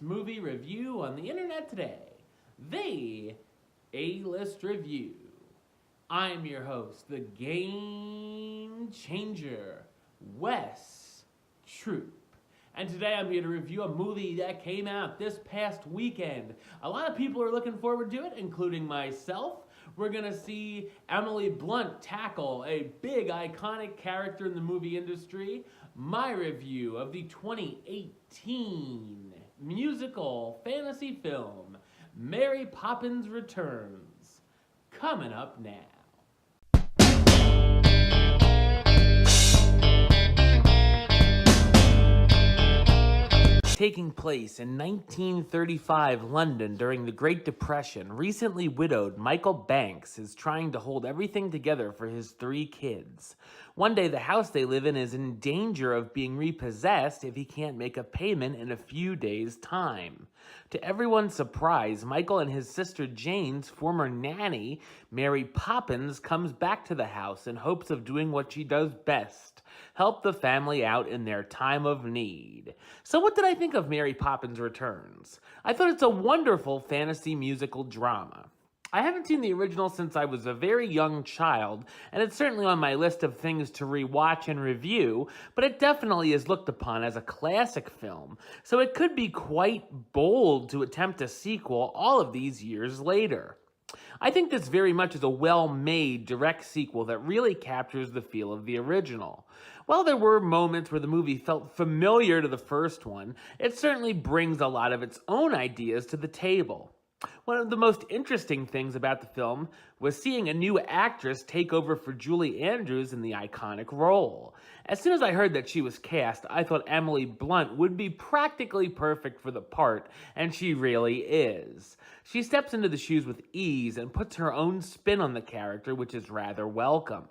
movie review on the internet today, the A-List Review. I'm your host, the game changer, Wes Troop. And today I'm here to review a movie that came out this past weekend. A lot of people are looking forward to it, including myself. We're going to see Emily Blunt tackle a big iconic character in the movie industry. My review of the 2018 musical fantasy film, Mary Poppins Returns, coming up now. Taking place in 1935 London during the Great Depression, recently widowed Michael Banks is trying to hold everything together for his 3 kids. One day, the house they live in is in danger of being repossessed if he can't make a payment in a few days' time. To everyone's surprise, Michael and his sister Jane's former nanny, Mary Poppins, comes back to the house in hopes of doing what she does best: help the family out in their time of need. So what did I think of Mary Poppins Returns? I thought it's a wonderful fantasy musical drama. I haven't seen the original since I was a very young child, and it's certainly on my list of things to rewatch and review, but it definitely is looked upon as a classic film, so it could be quite bold to attempt a sequel all of these years later. I think this very much is a well-made direct sequel that really captures the feel of the original. While there were moments where the movie felt familiar to the first one, it certainly brings a lot of its own ideas to the table. One of the most interesting things about the film was seeing a new actress take over for Julie Andrews in the iconic role. As soon as I heard that she was cast, I thought Emily Blunt would be practically perfect for the part, and she really is. She steps into the shoes with ease and puts her own spin on the character, which is rather welcome.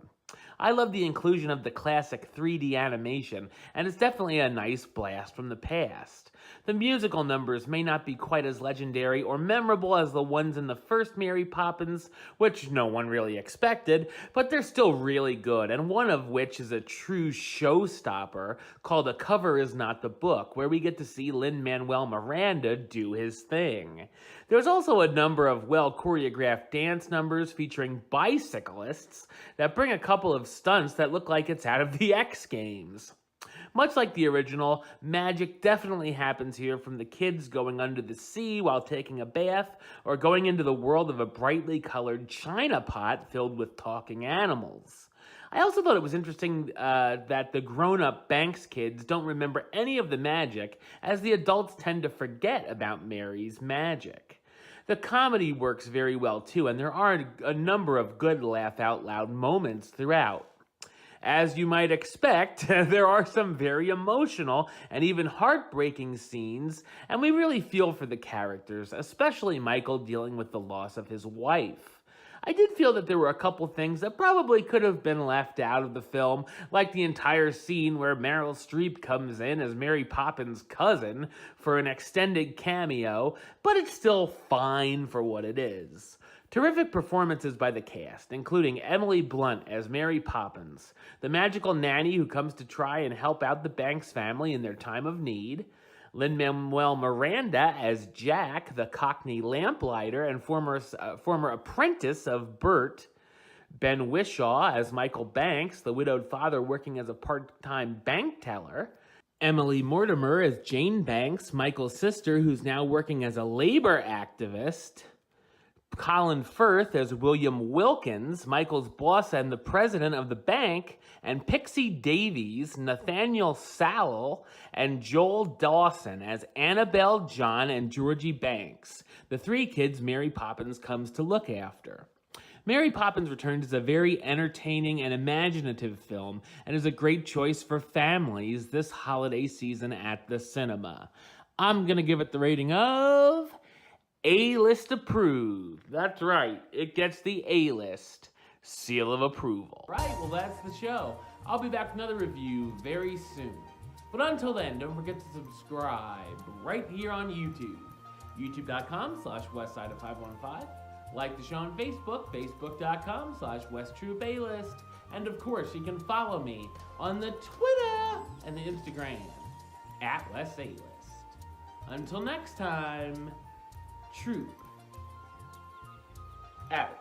I love the inclusion of the classic 3D animation, and it's definitely a nice blast from the past. The musical numbers may not be quite as legendary or memorable as the ones in the first Mary Poppins, which no one really expected, but they're still really good, and one of which is a true showstopper called A Cover Is Not the Book, where we get to see Lin-Manuel Miranda do his thing. There's also a number of well-choreographed dance numbers featuring bicyclists that bring a couple of stunts that look like it's out of the X Games. Much like the original, magic definitely happens here, from the kids going under the sea while taking a bath, or going into the world of a brightly colored china pot filled with talking animals. I also thought it was interesting that the grown-up Banks kids don't remember any of the magic, as the adults tend to forget about Mary's magic. The comedy works very well too, and there are a number of good laugh-out-loud moments throughout. As you might expect, there are some very emotional and even heartbreaking scenes, and we really feel for the characters, especially Michael dealing with the loss of his wife. I did feel that there were a couple things that probably could have been left out of the film, like the entire scene where Meryl Streep comes in as Mary Poppins' cousin for an extended cameo, but it's still fine for what it is. Terrific performances by the cast, including Emily Blunt as Mary Poppins, the magical nanny who comes to try and help out the Banks family in their time of need, Lin-Manuel Miranda as Jack, the Cockney lamplighter and former apprentice of Bert, Ben Whishaw as Michael Banks, the widowed father working as a part-time bank teller, Emily Mortimer as Jane Banks, Michael's sister who's now working as a labor activist, Colin Firth as William Wilkins, Michael's boss and the president of the bank, and Pixie Davies, Nathaniel Sowell, and Joel Dawson as Annabelle, John, and Georgie Banks, the 3 kids Mary Poppins comes to look after. Mary Poppins Returns is a very entertaining and imaginative film, and is a great choice for families this holiday season at the cinema. I'm going to give it the rating of A-List approved. That's right, it gets the A-List seal of approval. Right, well that's the show. I'll be back with another review very soon. But until then, don't forget to subscribe right here on YouTube. youtube.com/westside515. Like the show on Facebook, facebook.com/WestTroopAlist. And of course, you can follow me on the Twitter and the Instagram @WestAlist. Until next time, troop out.